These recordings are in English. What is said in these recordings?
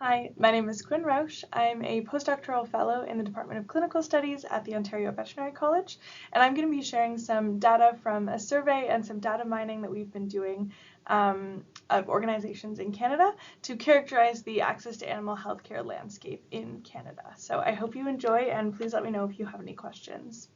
Hi, my name is Quinn Rausch. I'm a postdoctoral fellow in the Department of Clinical Studies at the Ontario Veterinary College, and I'm going to be sharing some data from a survey and some data mining that we've been doing of organizations in Canada to characterize the access to animal healthcare landscape in Canada. So I hope you enjoy, and please let me know if you have any questions.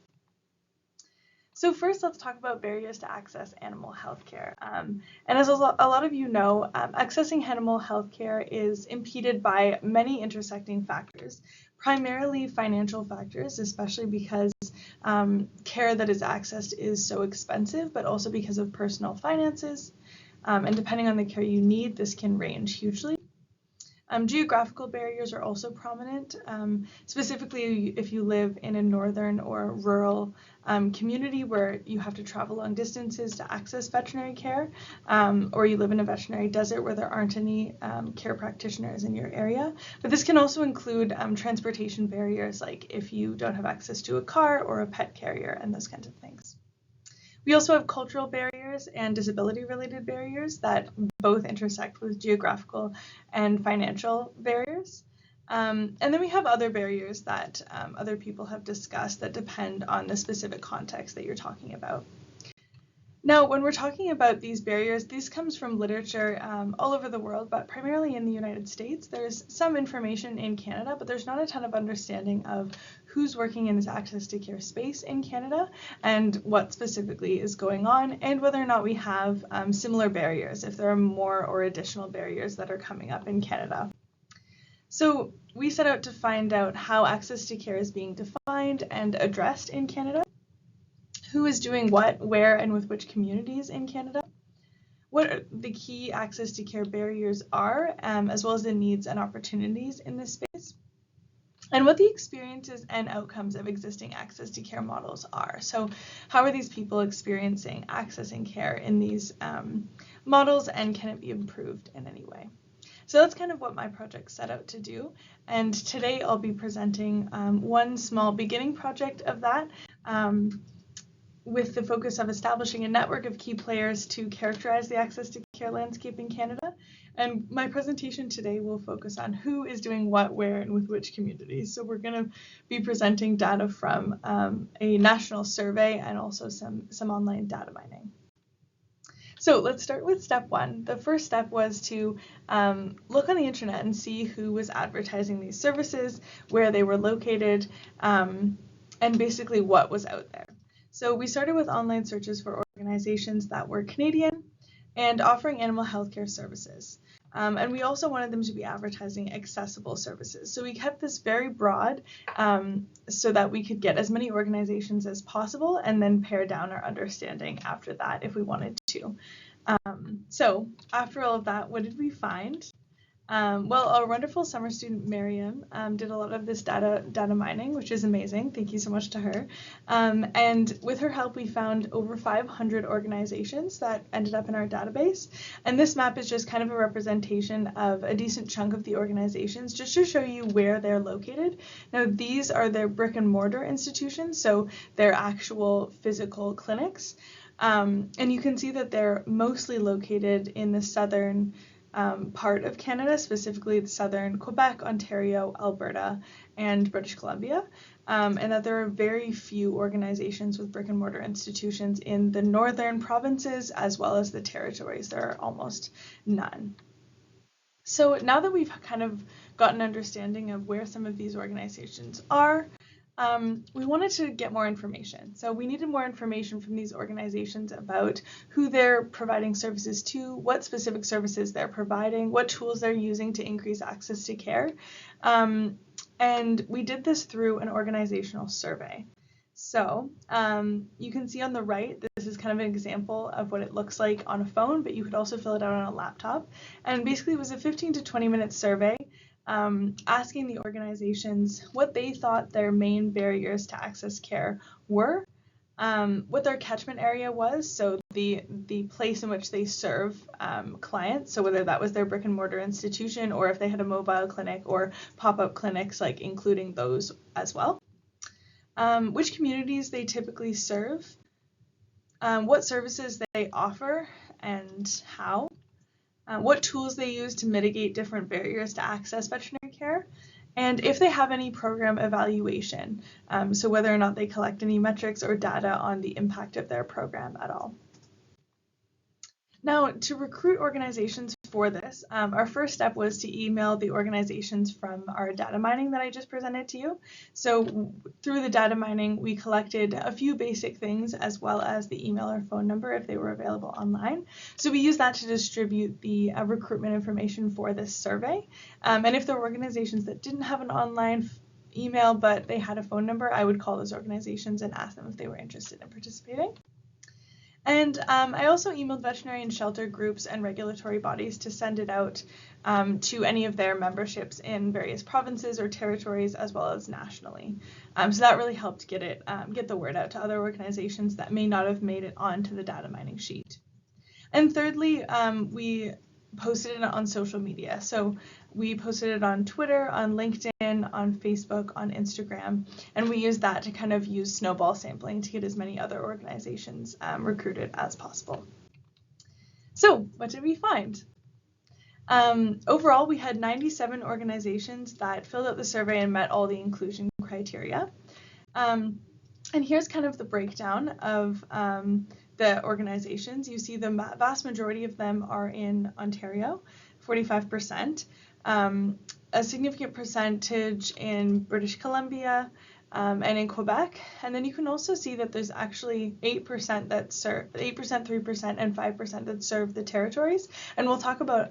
So first, let's talk about barriers to access animal healthcare. And as a lot of you know, accessing animal healthcare is impeded by many intersecting factors, primarily financial factors, especially because care that is accessed is so expensive, but also because of personal finances. And depending on the care you need, this can range hugely. Geographical barriers are also prominent, specifically if you live in a northern or rural community where you have to travel long distances to access veterinary care, or you live in a veterinary desert where there aren't any care practitioners in your area. But this can also include transportation barriers, like if you don't have access to a car or a pet carrier and those kinds of things. We also have cultural barriers and disability-related barriers that both intersect with geographical and financial barriers. And then we have other barriers that other people have discussed that depend on the specific context that you're talking about. Now, when we're talking about these barriers, this comes from literature all over the world, but primarily in the United States. There's some information in Canada, but there's not a ton of understanding of who's working in this access to care space in Canada and what specifically is going on, and whether or not we have similar barriers, if there are more or additional barriers that are coming up in Canada. So we set out to find out how access to care is being defined and addressed in Canada. Who is doing what, where, and with which communities in Canada, what the key access to care barriers are, as well as the needs and opportunities in this space, and what the experiences and outcomes of existing access to care models are. So how are these people experiencing accessing care in these models, and can it be improved in any way? So that's kind of what my project set out to do, and today I'll be presenting one small beginning project of that, with the focus of establishing a network of key players to characterize the access to care landscape in Canada. And my presentation today will focus on who is doing what, where, and with which communities. So we're going to be presenting data from a national survey and also some online data mining. So let's start with step one. The first step was to look on the internet and see who was advertising these services, where they were located, and basically what was out there. So we started with online searches for organizations that were Canadian and offering animal healthcare services. And we also wanted them to be advertising accessible services. So we kept this very broad so that we could get as many organizations as possible and then pare down our understanding after that if we wanted to. So after all of that, what did we find? Well, our wonderful summer student, Miriam, did a lot of this data mining, which is amazing. Thank you so much to her. And with her help, we found over 500 organizations that ended up in our database. And this map is just kind of a representation of a decent chunk of the organizations, just to show you where they're located. Now, these are their brick and mortar institutions, so they're actual physical clinics. And you can see that they're mostly located in the southern part of Canada, specifically the southern Quebec, Ontario, Alberta, and British Columbia, and that there are very few organizations with brick and mortar institutions in the northern provinces as well as the territories. There are almost none. So now that we've kind of got an understanding of where some of these organizations are, we wanted to get more information. So we needed more information from these organizations about who they're providing services to, what specific services they're providing, what tools they're using to increase access to care. And we did this through an organizational survey. So you can see on the right, this is kind of an example of what it looks like on a phone, but you could also fill it out on a laptop. And basically it was a 15 to 20 minute survey asking the organizations what they thought their main barriers to access care were, what their catchment area was, so the place in which they serve clients, so whether that was their brick and mortar institution or if they had a mobile clinic or pop-up clinics, like including those as well, which communities they typically serve, what services they offer and how, what tools they use to mitigate different barriers to access veterinary care, and if they have any program evaluation, so whether or not they collect any metrics or data on the impact of their program at all. Now, to recruit organizations for this, our first step was to email the organizations from our data mining that I just presented to you. So through the data mining, we collected a few basic things as well as the email or phone number if they were available online. So we used that to distribute the recruitment information for this survey. And if there were organizations that didn't have an online email but they had a phone number, I would call those organizations and ask them if they were interested in participating. And I also emailed veterinary and shelter groups and regulatory bodies to send it out to any of their memberships in various provinces or territories as well as nationally. So that really helped get the word out to other organizations that may not have made it onto the data mining sheet. And thirdly, we posted it on social media. So we posted it on Twitter, on LinkedIn, on Facebook, on Instagram, and we used that to kind of use snowball sampling to get as many other organizations recruited as possible. So what did we find? Overall, we had 97 organizations that filled out the survey and met all the inclusion criteria. And here's kind of the breakdown of the organizations. You see the vast majority of them are in Ontario, 45%, a significant percentage in British Columbia and in Quebec. And then you can also see that there's actually 8% that serve, 8%, 3%, and 5% that serve the territories. And we'll talk about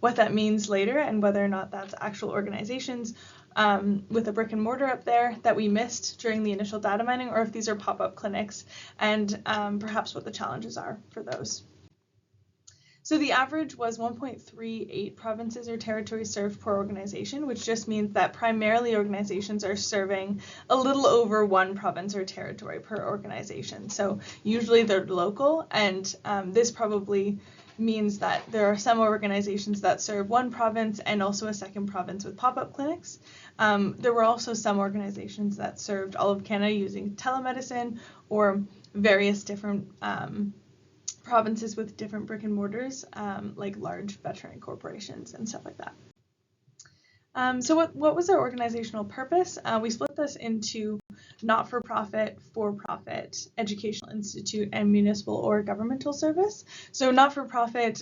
what that means later and whether or not that's actual organizations with a brick and mortar up there that we missed during the initial data mining, or if these are pop-up clinics, and perhaps what the challenges are for those. So the average was 1.38 provinces or territories served per organization, which just means that primarily organizations are serving a little over one province or territory per organization. So usually they're local, and this probably means that there are some organizations that serve one province and also a second province with pop-up clinics. There were also some organizations that served all of Canada using telemedicine or various different provinces with different brick and mortars, like large veterinary corporations and stuff like that. So what was our organizational purpose? We split this into not-for-profit, for-profit, educational institute, and municipal or governmental service. So not-for-profit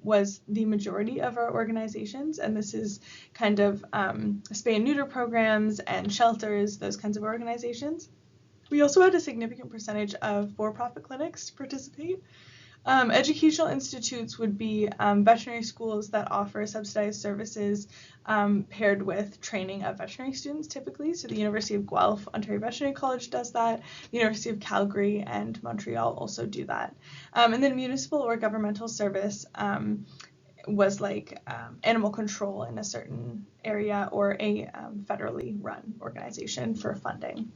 was the majority of our organizations, and this is kind of spay and neuter programs and shelters, those kinds of organizations. We also had a significant percentage of for-profit clinics participate. Educational institutes would be veterinary schools that offer subsidized services paired with training of veterinary students typically. So the University of Guelph, Ontario Veterinary College does that. The University of Calgary and Montreal also do that. And then municipal or governmental service was like animal control in a certain area or a federally run organization for funding.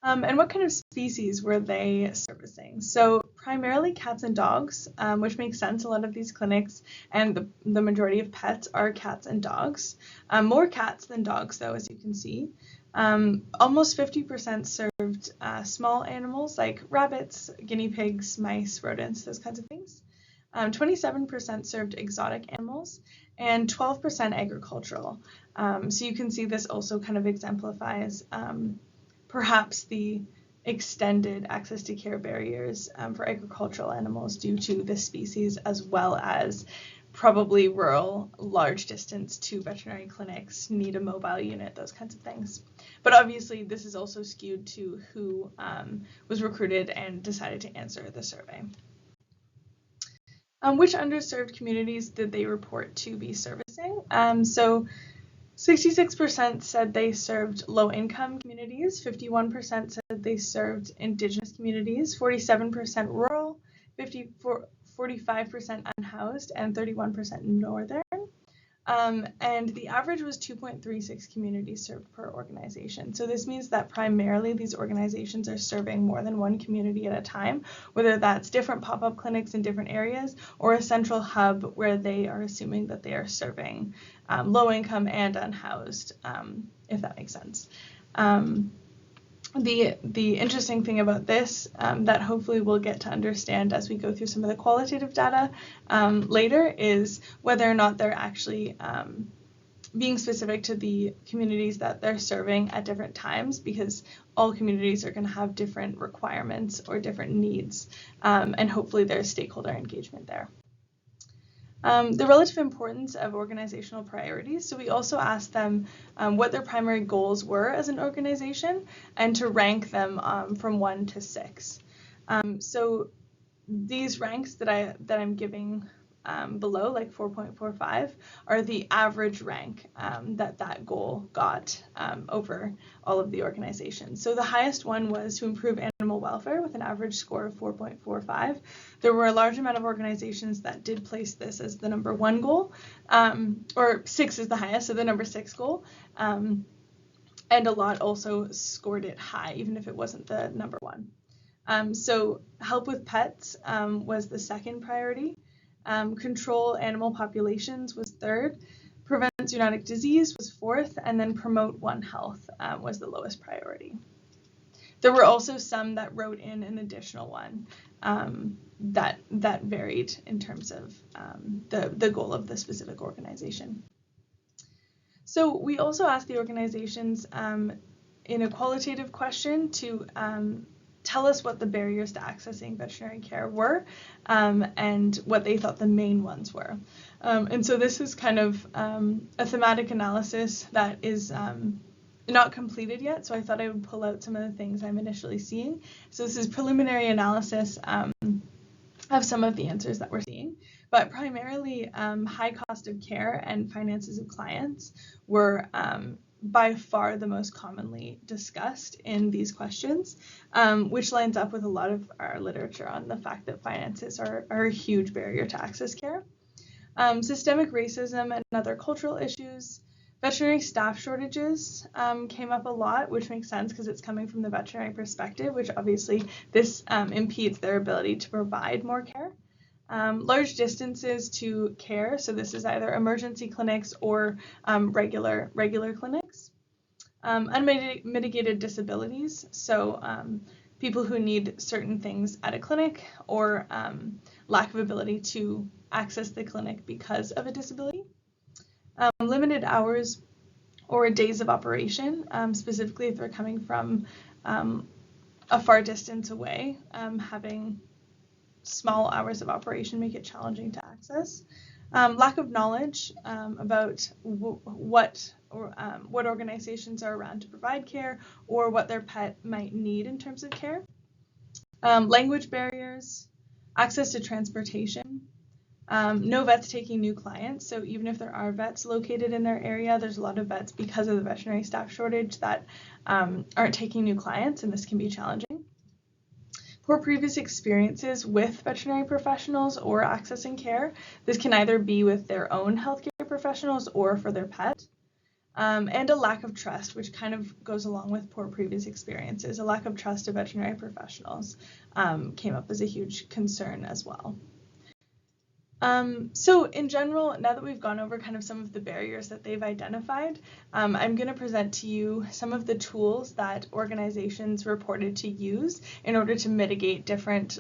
And what kind of species were they servicing? So primarily cats and dogs, which makes sense. A lot of these clinics and the majority of pets are cats and dogs. More cats than dogs, though, as you can see. Almost 50% served small animals like rabbits, guinea pigs, mice, rodents, those kinds of things. 27% served exotic animals, and 12% agricultural. So you can see this also kind of exemplifies perhaps the extended access to care barriers for agricultural animals due to this species, as well as probably rural, large distance to veterinary clinics, need a mobile unit, those kinds of things. But obviously this is also skewed to who was recruited and decided to answer the survey. Which underserved communities did they report to be servicing? So 66% said they served low-income communities, 51% said they served Indigenous communities, 47% rural, 45% unhoused, and 31% northern. And the average was 2.36 communities served per organization. So this means that primarily these organizations are serving more than one community at a time, whether that's different pop-up clinics in different areas or a central hub where they are assuming that they are serving low income and unhoused, if that makes sense. the interesting thing about this that hopefully we'll get to understand as we go through some of the qualitative data later is whether or not they're actually being specific to the communities that they're serving at different times, because all communities are going to have different requirements or different needs, and hopefully there's stakeholder engagement there. The relative importance of organizational priorities. So we also asked them what their primary goals were as an organization and to rank them from 1 to 6. So these ranks that I'm giving below, like 4.45, are the average rank that goal got over all of the organizations. So the highest one was to improve animal welfare with an average score of 4.45. There were a large amount of organizations that did place this as the number 1 goal, or 6 is the highest, so the number 6 goal. And a lot also scored it high, even if it wasn't the number 1. So help with pets was the second priority. Control animal populations was 3rd, prevent zoonotic disease was 4th, and then promote One Health was the lowest priority. There were also some that wrote in an additional one that varied in terms of the goal of the specific organization. So we also asked the organizations in a qualitative question to tell us what the barriers to accessing veterinary care were and what they thought the main ones were. And so this is kind of a thematic analysis that is not completed yet, so I thought I would pull out some of the things I'm initially seeing. So this is preliminary analysis of some of the answers that we're seeing, but primarily high cost of care and finances of clients were by far the most commonly discussed in these questions, which lines up with a lot of our literature on the fact that finances are a huge barrier to access care. Systemic racism and other cultural issues. Veterinary staff shortages came up a lot, which makes sense because it's coming from the veterinary perspective, which obviously this impedes their ability to provide more care. Large distances to care, so this is either emergency clinics or regular clinics. Unmitigated disabilities, so people who need certain things at a clinic or lack of ability to access the clinic because of a disability. Limited hours or days of operation, specifically if they're coming from a far distance away, having small hours of operation make it challenging to access. Lack of knowledge about what organizations are around to provide care or what their pet might need in terms of care. Language barriers, access to transportation, no vets taking new clients. So even if there are vets located in their area, there's a lot of vets because of the veterinary staff shortage that aren't taking new clients, and this can be challenging. Poor previous experiences with veterinary professionals or accessing care. This can either be with their own healthcare professionals or for their pet. And a lack of trust, which kind of goes along with poor previous experiences. A lack of trust of veterinary professionals came up as a huge concern as well. So in general, now that we've gone over kind of some of the barriers that they've identified, I'm going to present to you some of the tools that organizations reported to use in order to mitigate different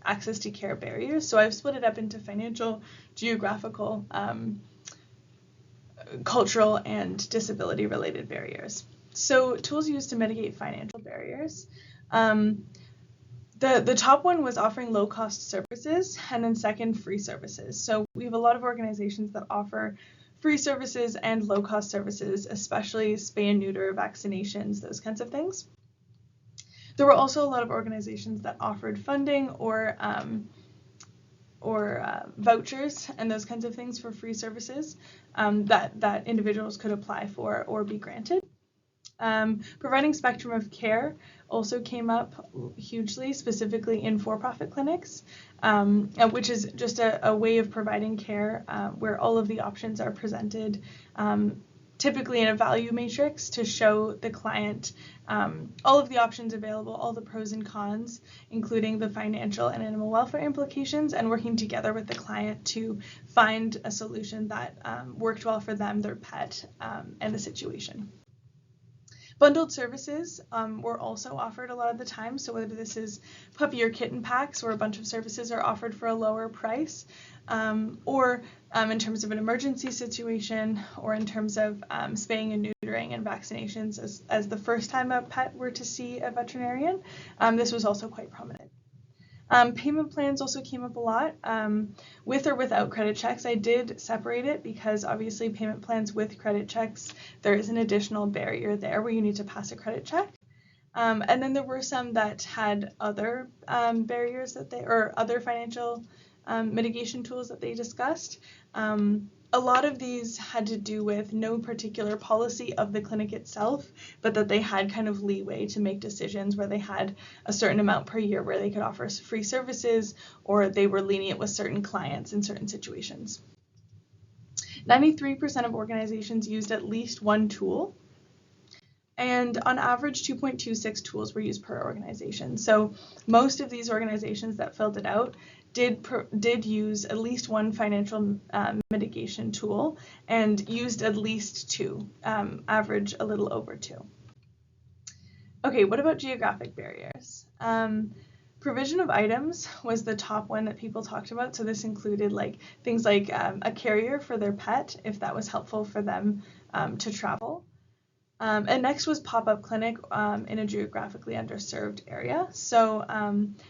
access to care barriers. So I've split it up into financial, geographical, cultural, and disability-related barriers. So tools used to mitigate financial barriers. The top one was offering low-cost services, and then second, free services. So we have a lot of organizations that offer free services and low-cost services, especially spay and neuter, vaccinations, those kinds of things. There were also a lot of organizations that offered funding or vouchers and those kinds of things for free services that individuals could apply for or be granted. Providing spectrum of care also came up hugely, specifically in for-profit clinics, which is just a way of providing care where all of the options are presented, typically in a value matrix to show the client all of the options available, all the pros and cons, including the financial and animal welfare implications, and working together with the client to find a solution that worked well for them, their pet, and the situation. Bundled services were also offered a lot of the time. So whether this is puppy or kitten packs where a bunch of services are offered for a lower price, or in terms of an emergency situation, or in terms of spaying and neutering and vaccinations as the first time a pet were to see a veterinarian, this was also quite prominent. Payment plans also came up a lot, with or without credit checks. I did separate it because obviously payment plans with credit checks, there is an additional barrier there where you need to pass a credit check. And then there were some that had other barriers or other financial mitigation tools that they discussed. A lot of these had to do with no particular policy of the clinic itself, but that they had kind of leeway to make decisions where they had a certain amount per year where they could offer free services, or they were lenient with certain clients in certain situations. 93% of organizations used at least one tool, and on average 2.26 tools were used per organization. So most of these organizations that filled it out did use at least one financial mitigation tool and used at least two, average a little over two. Okay, what about geographic barriers? Provision of items was the top one that people talked about. So this included things like a carrier for their pet, if that was helpful for them to travel. And next was pop-up clinic in a geographically underserved area. So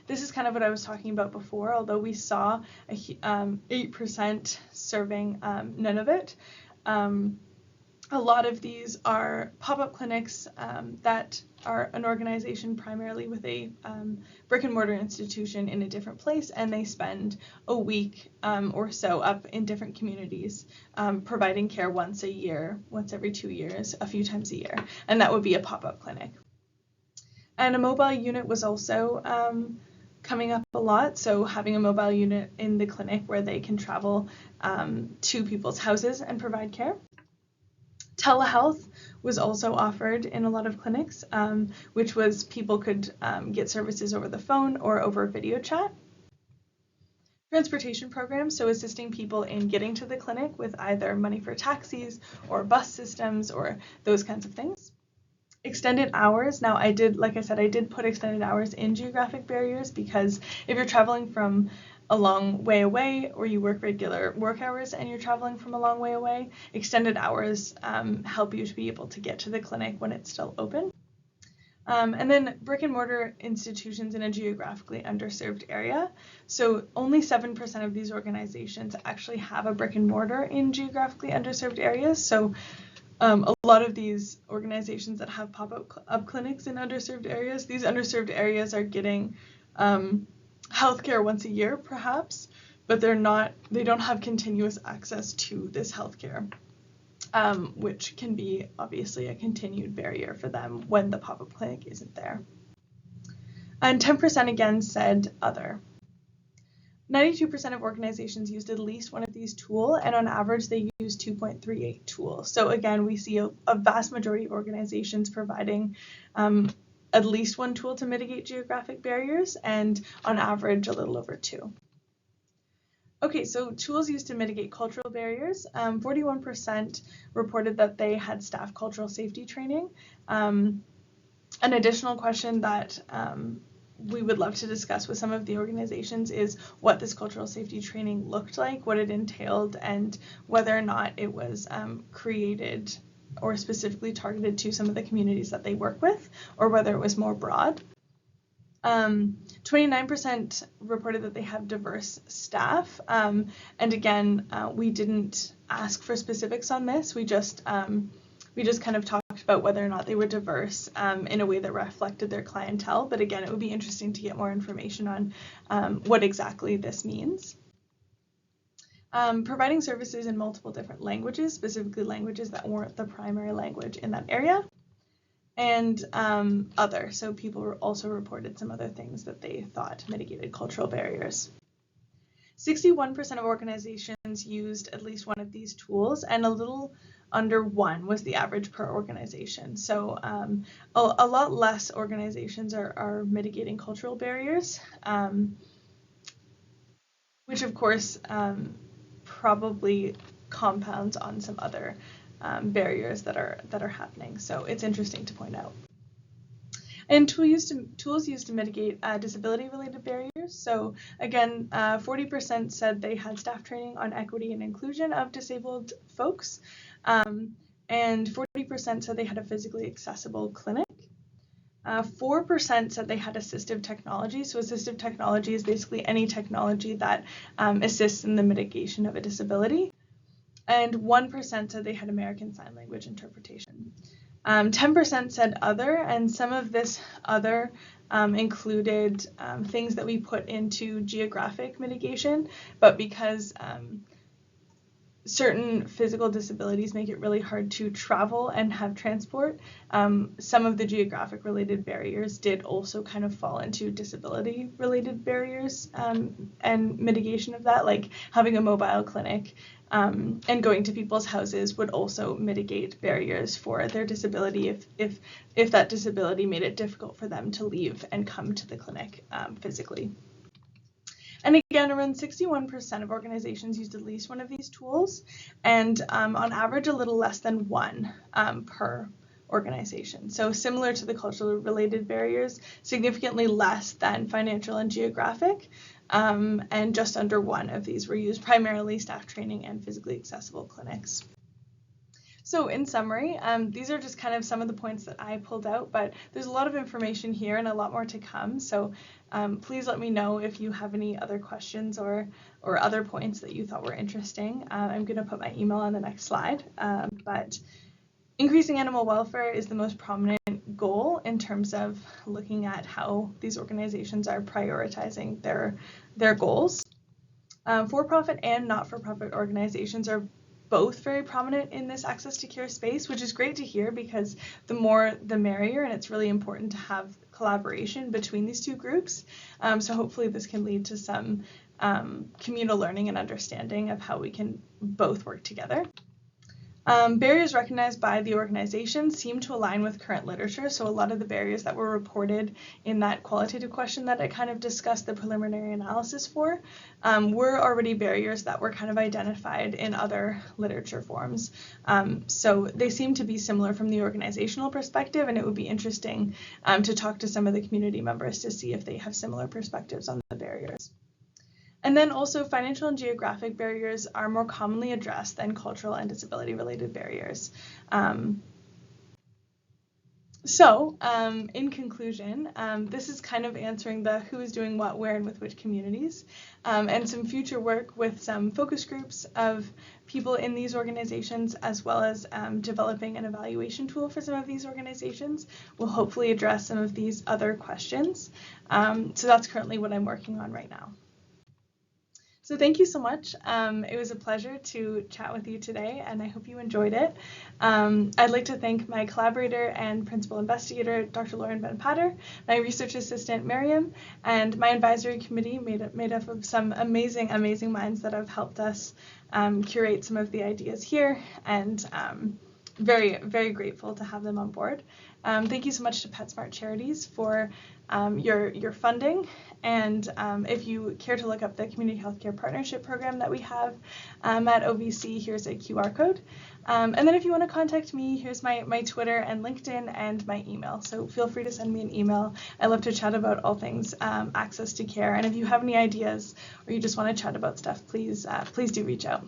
this is kind of what I was talking about before. Although we saw 8% serving none of it, a lot of these are pop-up clinics that are an organization primarily with a brick and mortar institution in a different place, and they spend a week or so up in different communities providing care once a year, once every 2 years, a few times a year, and that would be a pop-up clinic. And a mobile unit was also coming up a lot, so having a mobile unit in the clinic where they can travel to people's houses and provide care. Telehealth was also offered in a lot of clinics, which was people could get services over the phone or over video chat. Transportation programs, so assisting people in getting to the clinic with either money for taxis or bus systems or those kinds of things. Extended hours. Now I did put extended hours in geographic barriers because if you're traveling from a long way away, or you work regular work hours and you're traveling from a long way away, extended hours help you to be able to get to the clinic when it's still open. And then brick and mortar institutions in a geographically underserved area. So only 7% of these organizations actually have a brick and mortar in geographically underserved areas. So a lot of these organizations that have pop-up clinics in underserved areas, these underserved areas are getting healthcare once a year, perhaps, but they don't have continuous access to this healthcare, which can be obviously a continued barrier for them when the pop-up clinic isn't there. And 10% again said other. 92% of organizations used at least one of these tools, and on average they used 2.38 tools. So again, we see a vast majority of organizations providing at least one tool to mitigate geographic barriers, and on average a little over two. Okay, so tools used to mitigate cultural barriers. 41% reported that they had staff cultural safety training. An additional question that we would love to discuss with some of the organizations is what this cultural safety training looked like, what it entailed, and whether or not it was created or specifically targeted to some of the communities that they work with, or whether it was more broad. 29% reported that they have diverse staff, and again, we didn't ask for specifics on this. We just kind of talked about whether or not they were diverse in a way that reflected their clientele. But again, it would be interesting to get more information on what exactly this means. Providing services in multiple different languages, specifically languages that weren't the primary language in that area. And other, so people also reported some other things that they thought mitigated cultural barriers. 61% of organizations used at least one of these tools, and a little under one was the average per organization. So a lot less organizations are mitigating cultural barriers, which of course probably compounds on some other barriers that are happening. So it's interesting to point out. And tools used to mitigate disability-related barriers. So again, 40% said they had staff training on equity and inclusion of disabled folks, and 40% said they had a physically accessible clinic. 4% said they had assistive technology. So assistive technology is basically any technology that assists in the mitigation of a disability. And 1% said they had American Sign Language interpretation. 10% said other, and some of this other included things that we put into geographic mitigation, but because certain physical disabilities make it really hard to travel and have transport, some of the geographic related barriers did also kind of fall into disability related barriers and mitigation of that, like having a mobile clinic and going to people's houses would also mitigate barriers for their disability if that disability made it difficult for them to leave and come to the clinic physically. And again, around 61% of organizations used at least one of these tools, and on average a little less than one per organization. So similar to the culturally related barriers, significantly less than financial and geographic, and just under one of these were used, primarily staff training and physically accessible clinics. So in summary, these are just kind of some of the points that I pulled out, but there's a lot of information here and a lot more to come. So please let me know if you have any other questions or other points that you thought were interesting. I'm going to put my email on the next slide, but increasing animal welfare is the most prominent goal in terms of looking at how these organizations are prioritizing their goals. For-profit and not-for-profit organizations are both very prominent in this access to care space, which is great to hear because the more the merrier, and it's really important to have collaboration between these two groups. So hopefully this can lead to some communal learning and understanding of how we can both work together. Barriers recognized by the organization seem to align with current literature. So a lot of the barriers that were reported in that qualitative question that I kind of discussed the preliminary analysis for were already barriers that were kind of identified in other literature forms. So they seem to be similar from the organizational perspective, and it would be interesting to talk to some of the community members to see if they have similar perspectives on the barriers. And then also financial and geographic barriers are more commonly addressed than cultural and disability related barriers. In conclusion, this is kind of answering the who is doing what, where, and with which communities, and some future work with some focus groups of people in these organizations, as well as developing an evaluation tool for some of these organizations will hopefully address some of these other questions. So that's currently what I'm working on right now. So thank you so much. It was a pleasure to chat with you today, and I hope you enjoyed it. I'd like to thank my collaborator and principal investigator, Dr. Lauren Van Patter, my research assistant, Miriam, and my advisory committee made up of some amazing, amazing minds that have helped us curate some of the ideas here, and very, very grateful to have them on board. Thank you so much to PetSmart Charities for your funding, and if you care to look up the Community Healthcare Partnership Program that we have at OVC, here's a QR code. And then if you want to contact me, here's my Twitter and LinkedIn and my email. So feel free to send me an email. I love to chat about all things access to care. And if you have any ideas or you just want to chat about stuff, please do reach out.